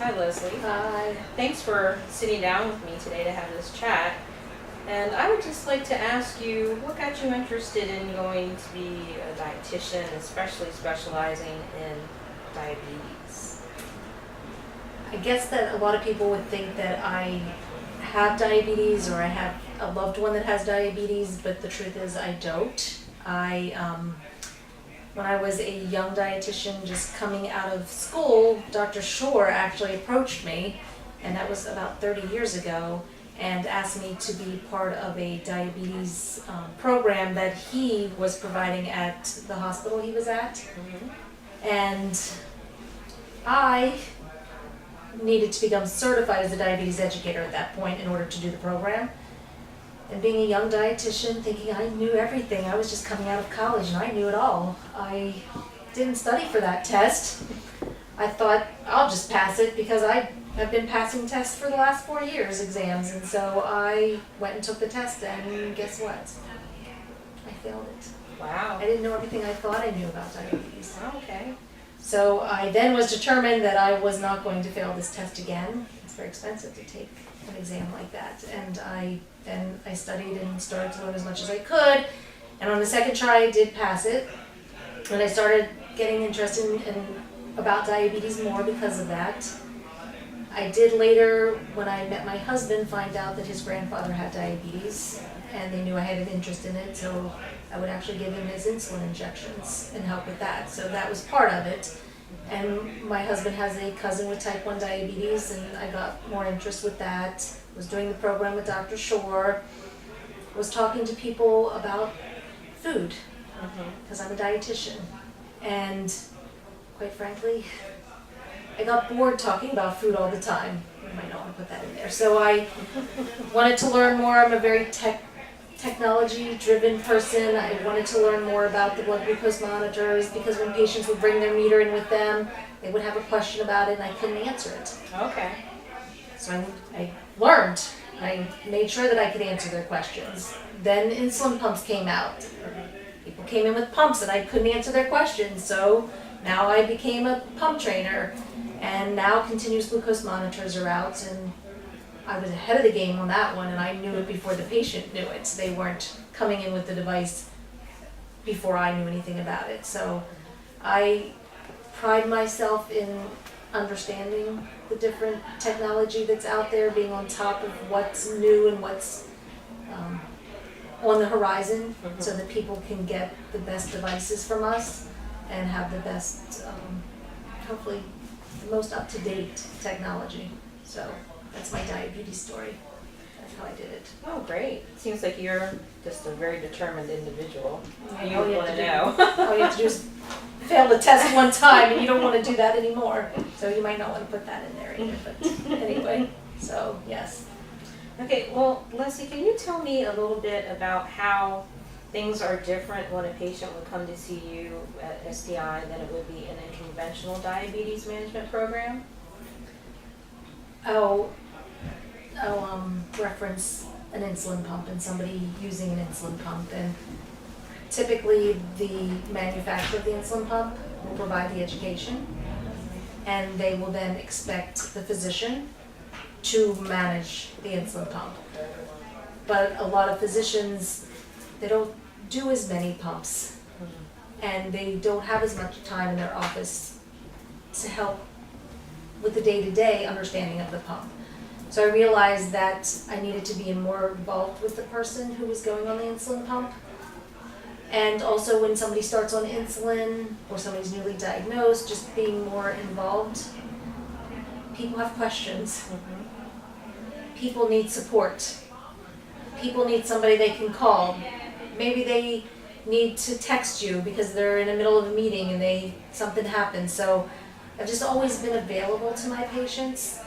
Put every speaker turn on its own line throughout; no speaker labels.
Hi, Leslie.
Hi.
Thanks for sitting down with me today to have this chat. And I would just like to ask you, what got you interested in going to be a dietitian, especially specializing in diabetes?
I guess that a lot of people would think that I have diabetes or I have a loved one that has diabetes, but the truth is I don't. When I was a young dietitian just coming out of school, Dr. Shore actually approached me, and that was about 30 years ago, and asked me to be part of a diabetes program that he was providing at the hospital he was at.
Mm-hmm.
And I needed to become certified as a diabetes educator at that point in order to do the program. And being a young dietitian, thinking I knew everything, I was just coming out of college and I knew it all. I didn't study for that test. I thought I'll just pass it because I have been passing tests for the last 4 years, exams, and so I went and took the test, and guess what? I failed it.
Wow.
I didn't know everything I thought I knew about diabetes.
Okay.
So I then was determined that I was not going to fail this test again. It's very expensive to take an exam like that. And I studied and started to learn as much as I could. And on the second try, I did pass it. And I started getting interested in about diabetes more because of that. I did later, when I met my husband, find out that his grandfather had diabetes, and they knew I had an interest in it, so I would actually give him his insulin injections and help with that. So that was part of it. And my husband has a cousin with type 1 diabetes, and I got more interest with that. Was doing the program with Dr. Shore, was talking to people about food, because I'm a dietitian. And quite frankly, I got bored talking about food all the time. You might not want to put that in there. So I wanted to learn more. I'm a very technology-driven person. I wanted to learn more about the blood glucose monitors because when patients would bring their meter in with them, they would have a question about it and I couldn't answer it.
Okay.
So I learned. I made sure that I could answer their questions. Then insulin pumps came out. People came in with pumps and I couldn't answer their questions, so now I became a pump trainer. And now continuous glucose monitors are out, and I was ahead of the game on that one, and I knew it before the patient knew it. They weren't coming in with the device before I knew anything about it. So I pride myself in understanding the different technology that's out there, being on top of what's new and what's on the horizon, so that people can get the best devices from us and have the best, hopefully, the most up-to-date technology. So that's my diabetes story. That's how I did it.
Oh, great. Seems like you're just a very determined individual. You
All you
want
have
to
to
know.
All you have to do is fail the test one time, and you don't want to do that anymore. So you might not want to put that in there either. But anyway, so yes.
Okay, well, Leslie, can you tell me a little bit about how things are different when a patient would come to see you at SDI than it would be in a conventional diabetes management program?
I'll reference an insulin pump and somebody using an insulin pump, and typically the manufacturer of the insulin pump will provide the education, and they will then expect the physician to manage the insulin pump. But a lot of physicians, they don't do as many pumps, and they don't have as much time in their office to help with the day-to-day understanding of the pump. So I realized that I needed to be more involved with the person who was going on the insulin pump. And also when somebody starts on insulin or somebody's newly diagnosed, just being more involved. People have questions. People need support. People need somebody they can call. Maybe they need to text you because they're in the middle of a meeting and something happens. So I've just always been available to my patients,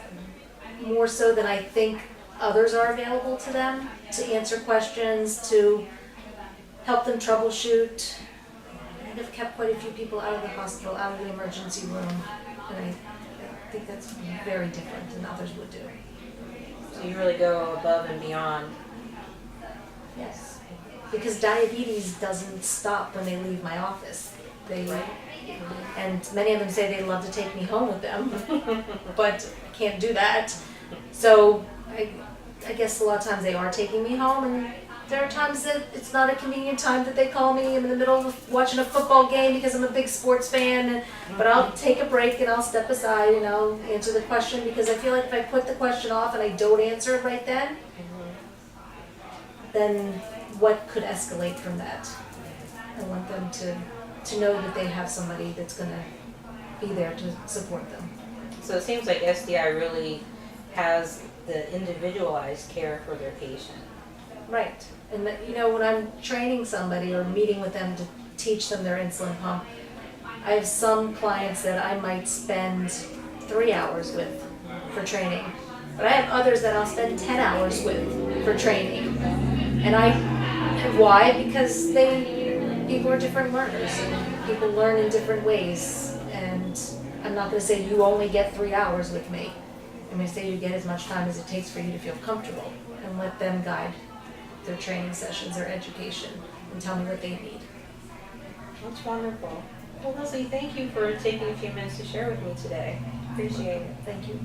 more so than I think others are available to them, to answer questions, to help them troubleshoot. And I've kept quite a few people out of the hospital, out of the emergency room, and I think that's very different than others would do.
So you really go above and beyond.
Yes, because diabetes doesn't stop when they leave my office. And many of them say they love to take me home with them, but I can't do that. So I guess a lot of times they are taking me home, and there are times that it's not a convenient time that they call me. I'm in the middle of watching a football game because I'm a big sports fan, but I'll take a break and I'll step aside and I'll answer the question, because I feel like if I put the question off and I don't answer it right then what could escalate from that? I want them to know that they have somebody that's going to be there to support them.
So it seems like SDI really has the individualized care for their patient.
Right. And when I'm training somebody or meeting with them to teach them their insulin pump, I have some clients that I might spend 3 hours with for training, but I have others that I'll spend 10 hours with for training. And why? Because people are different learners, and people learn in different ways, and I'm not going to say you only get 3 hours with me. I'm going to say you get as much time as it takes for you to feel comfortable, and let them guide their training sessions, their education, and tell me what they need.
That's wonderful. Well, Lesley, thank you for taking a few minutes to share with me today. Appreciate it.
Thank you.